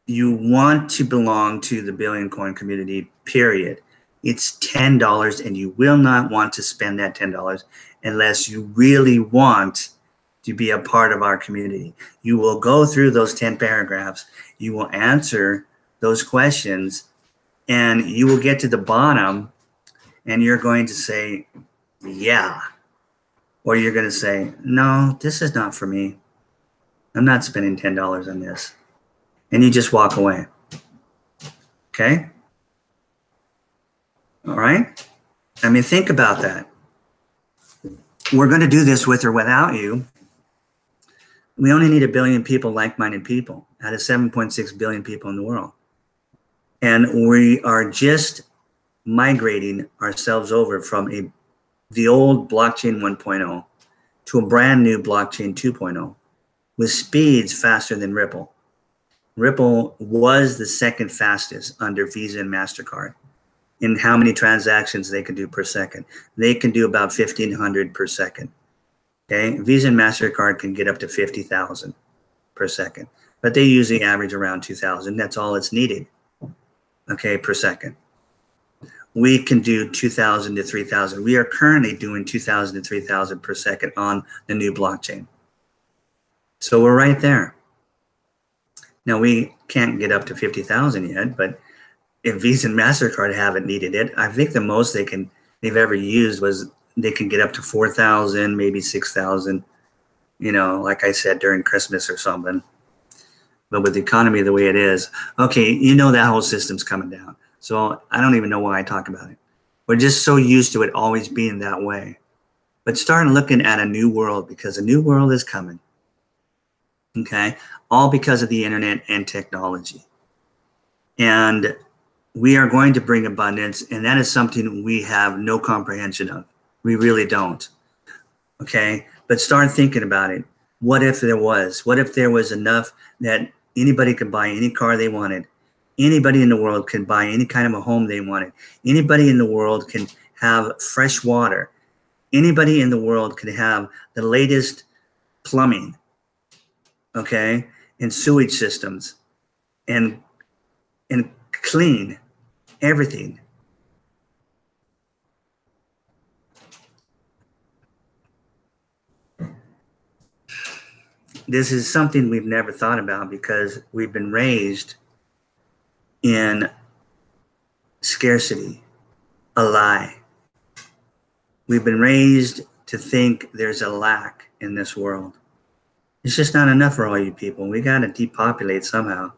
you want to belong to the Billion Coin community, period. It's $10 and you will not want to spend that $10 unless you really want to be a part of our community. You will go through those 10 paragraphs. You will answer those questions and you will get to the bottom and you're going to say, yeah. Or you're going to say, no, this is not for me. I'm not spending $10 on this. And you just walk away. Okay? All right? I mean, think about that. We're going to do this with or without you. We only need 1 billion people, like-minded people, out of 7.6 billion people in the world. And we are just migrating ourselves over from the old blockchain 1.0 to a brand new blockchain 2.0 with speeds faster than Ripple. Ripple was the second fastest under Visa and MasterCard in how many transactions they can do per second. They can do about 1,500 per second. Okay, Visa and MasterCard can get up to 50,000 per second, but they usually average around 2,000. That's all it's needed, okay, per second. We can do 2,000 to 3,000. We are currently doing 2,000 to 3,000 per second on the new blockchain. So we're right there. Now we can't get up to 50,000 yet, but if Visa and MasterCard haven't needed it, I think the most they've ever used was they can get up to 4,000, maybe 6,000, you know, like I said, during Christmas or something. But with the economy the way it is, okay, you know that whole system's coming down. So I don't even know why I talk about it. We're just so used to it always being that way. But start looking at a new world because a new world is coming. Okay? All because of the internet and technology. And we are going to bring abundance, and that is something we have no comprehension of. We really don't. Okay? But start thinking about it. What if there was? What if there was enough that anybody could buy any car they wanted? Anybody in the world can buy any kind of a home they wanted. Anybody in the world can have fresh water. Anybody in the world could have the latest plumbing, okay, and sewage systems, and clean everything. This is something we've never thought about because we've been raised in scarcity, a lie. We've been raised to think there's a lack in this world. It's just not enough for all you people. We got to depopulate somehow.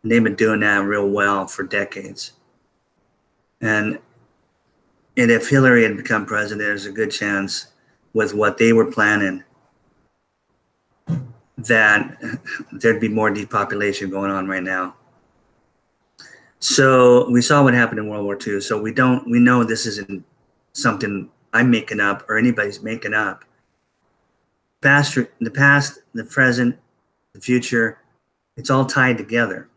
And they've been doing that real well for decades. And if Hillary had become president, there's a good chance with what they were planning that there'd be more depopulation going on right now. So we saw what happened in World War II. So we know this isn't something I'm making up or anybody's making up. The past, the present, the future, it's all tied together.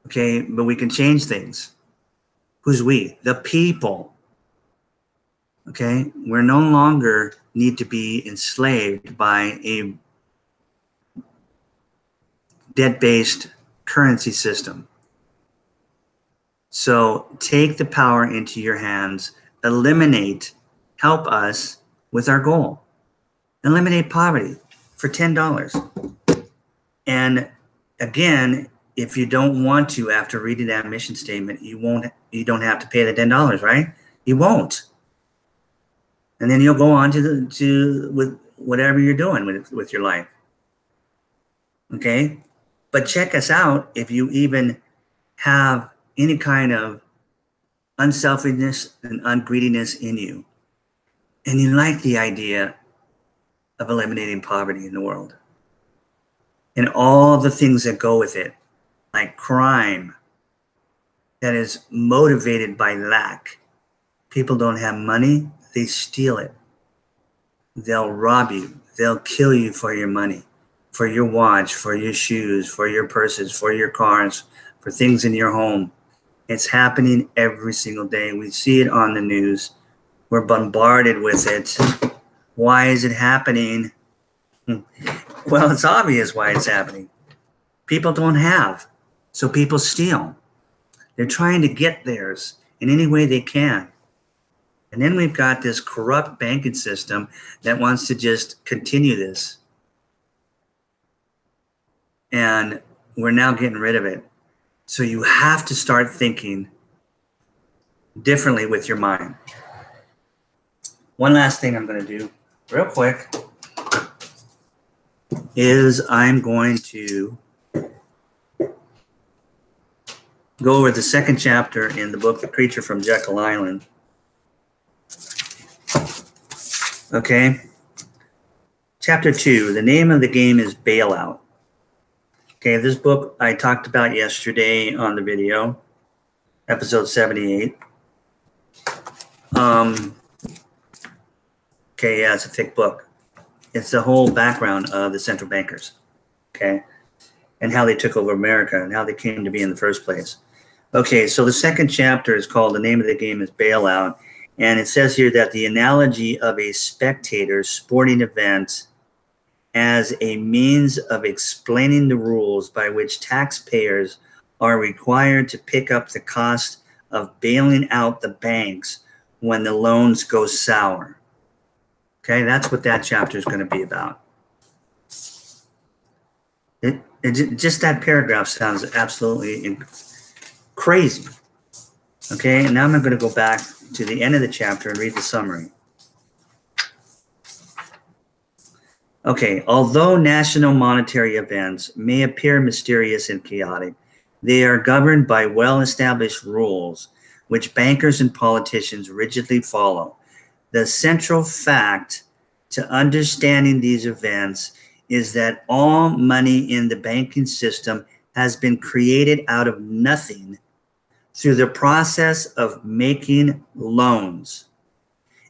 Okay, but we can change things. Who's we? The people. Okay, we're no longer need to be enslaved by a debt-based currency system. So take the power into your hands, eliminate, help us with our goal. Eliminate poverty for $10. And again, if you don't want to, after reading that mission statement, you don't have to pay the $10, right? You won't. And then you'll go on with whatever you're doing with your life. Okay? But check us out if you even have any kind of unselfishness and ungreediness in you. And you like the idea of eliminating poverty in the world and all the things that go with it, like crime that is motivated by lack. People don't have money, they steal it. They'll rob you. They'll kill you for your money, for your watch, for your shoes, for your purses, for your cars, for things in your home. It's happening every single day. We see it on the news. We're bombarded with it. Why is it happening? Well, it's obvious why it's happening. People don't have, so people steal. They're trying to get theirs in any way they can. And then we've got this corrupt banking system that wants to just continue this. And we're now getting rid of it. So you have to start thinking differently with your mind. One last thing I'm going to do real quick is I'm going to go over the second chapter in the book, The Creature from Jekyll Island. Okay. Chapter 2, the name of the game is Bailout. Okay, this book I talked about yesterday on the video, episode 78. Okay, yeah, it's a thick book. It's the whole background of the central bankers, okay, and how they took over America and how they came to be in the first place. Okay, so the second chapter is called The Name of the Game is Bailout, and it says here that the analogy of a spectator sporting event as a means of explaining the rules by which taxpayers are required to pick up the cost of bailing out the banks when the loans go sour. Okay, that's what that chapter is going to be about. Just that paragraph sounds absolutely crazy. Okay, and now I'm going to go back to the end of the chapter and read the summary. Okay, although national monetary events may appear mysterious and chaotic, they are governed by well-established rules, which bankers and politicians rigidly follow. The central fact to understanding these events is that all money in the banking system has been created out of nothing through the process of making loans.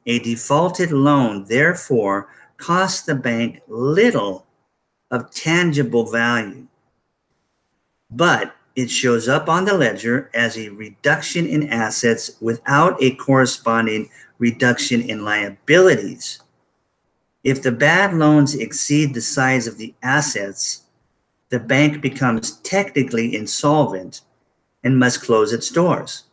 A defaulted loan, therefore, costs the bank little of tangible value, but it shows up on the ledger as a reduction in assets without a corresponding reduction in liabilities. If the bad loans exceed the size of the assets, the bank becomes technically insolvent and must close its doors.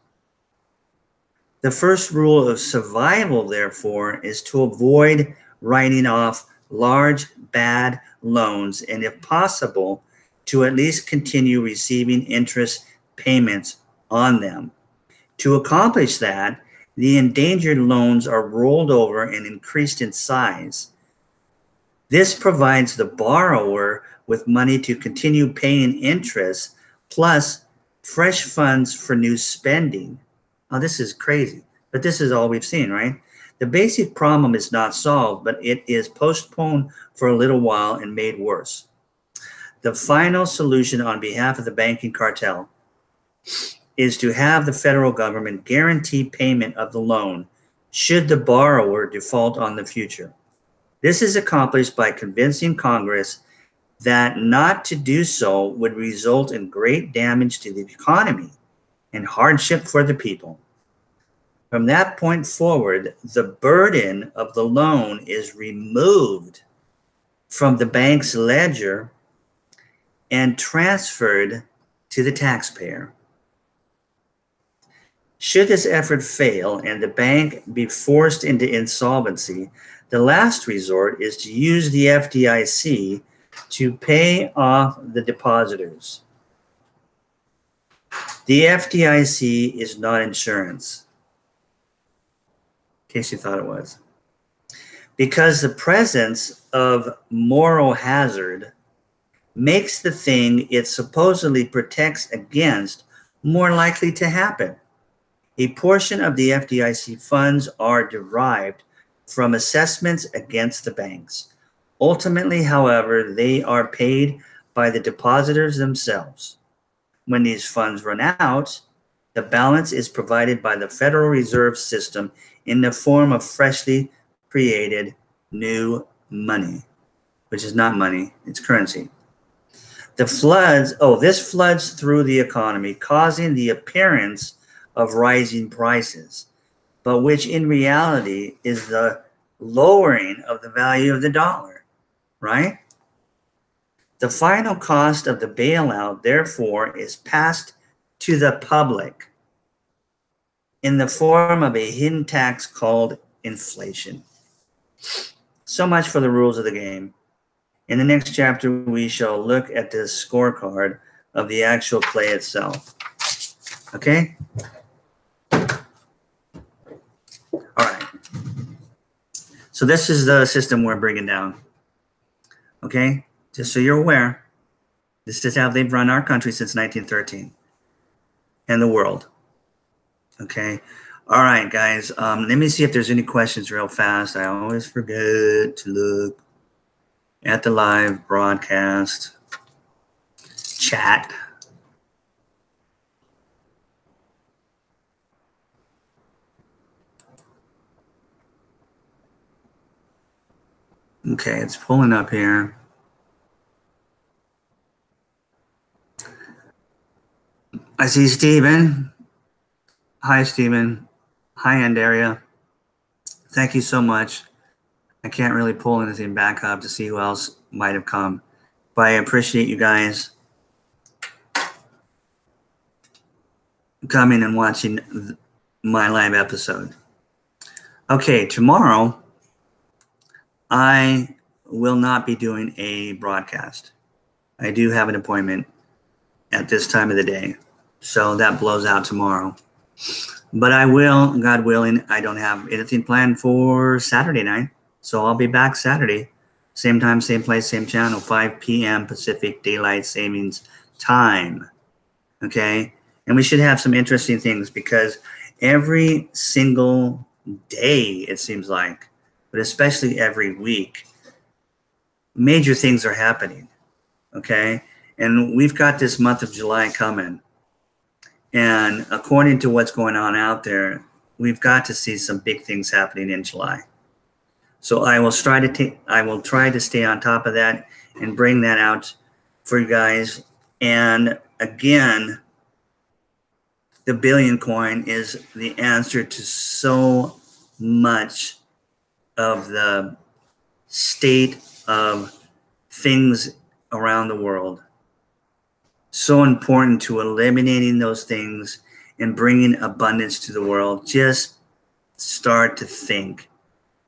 The first rule of survival, therefore, is to avoid writing off large bad loans and, if possible, to at least continue receiving interest payments on them. To accomplish that, the endangered loans are rolled over and increased in size. This provides the borrower with money to continue paying interest, plus fresh funds for new spending. Oh, this is crazy, but this is all we've seen, right? The basic problem is not solved, but it is postponed for a little while and made worse. The final solution on behalf of the banking cartel is to have the federal government guarantee payment of the loan should the borrower default on the future. This is accomplished by convincing Congress that not to do so would result in great damage to the economy and hardship for the people. From that point forward, the burden of the loan is removed from the bank's ledger and transferred to the taxpayer. Should this effort fail and the bank be forced into insolvency, the last resort is to use the FDIC to pay off the depositors. The FDIC is not insurance, in case you thought it was, because the presence of moral hazard makes the thing it supposedly protects against more likely to happen. A portion of the FDIC funds are derived from assessments against the banks. Ultimately, however, they are paid by the depositors themselves. When these funds run out, the balance is provided by the Federal Reserve System in the form of freshly created new money, which is not money, it's currency. This floods through the economy, causing the appearance of rising prices, but which in reality is the lowering of the value of the dollar, right? The final cost of the bailout, therefore, is passed to the public in the form of a hidden tax called inflation. So much for the rules of the game. In the next chapter, we shall look at the scorecard of the actual play itself. Okay? All right. So this is the system we're bringing down. Okay? Just so you're aware, this is how they've run our country since 1913 and the world. Okay? All right, guys. Let me see if there's any questions real fast. I always forget to look at the live broadcast chat. Okay, it's pulling up here. I see Stephen. Hi, Stephen. Hi, Andaria. Thank you so much. I can't really pull anything back up to see who else might have come, but I appreciate you guys coming and watching my live episode. Okay, tomorrow I will not be doing a broadcast. I do have an appointment at this time of the day, so that blows out tomorrow. But I will, God willing, I don't have anything planned for Saturday night. So I'll be back Saturday, same time, same place, same channel, 5 p.m. Pacific Daylight Savings Time. Okay? And we should have some interesting things because every single day, it seems like, but especially every week, major things are happening. Okay? And we've got this month of July coming. And according to what's going on out there, we've got to see some big things happening in July. So I will try to stay on top of that and bring that out for you guys. And again, the billion coin is the answer to so much of the state of things around the world. So important to eliminating those things and bringing abundance to the world. Just start to think.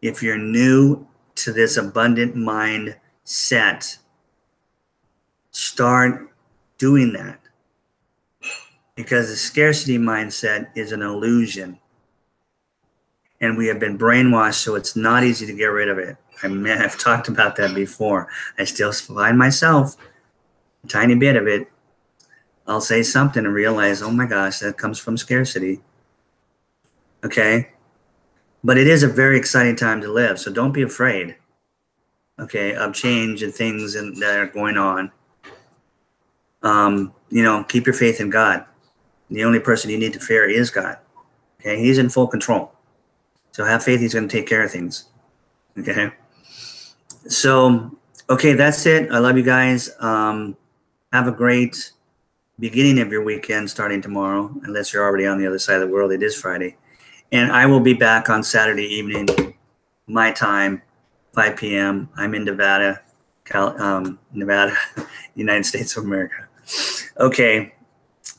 If you're new to this abundant mindset, start doing that. Because the scarcity mindset is an illusion. And we have been brainwashed, so it's not easy to get rid of it. I've talked about that before. I still find myself, a tiny bit of it. I'll say something and realize, oh my gosh, that comes from scarcity. Okay? But it is a very exciting time to live, so don't be afraid, okay, of change and things that are going on. Keep your faith in God. The only person you need to fear is God. Okay, He's in full control. So have faith He's going to take care of things. Okay? So, okay, that's it. I love you guys. Have a great beginning of your weekend starting tomorrow, unless you're already on the other side of the world. It is Friday. And I will be back on Saturday evening, my time, 5 p.m. I'm in Nevada, United States of America. Okay.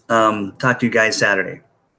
Talk to you guys Saturday.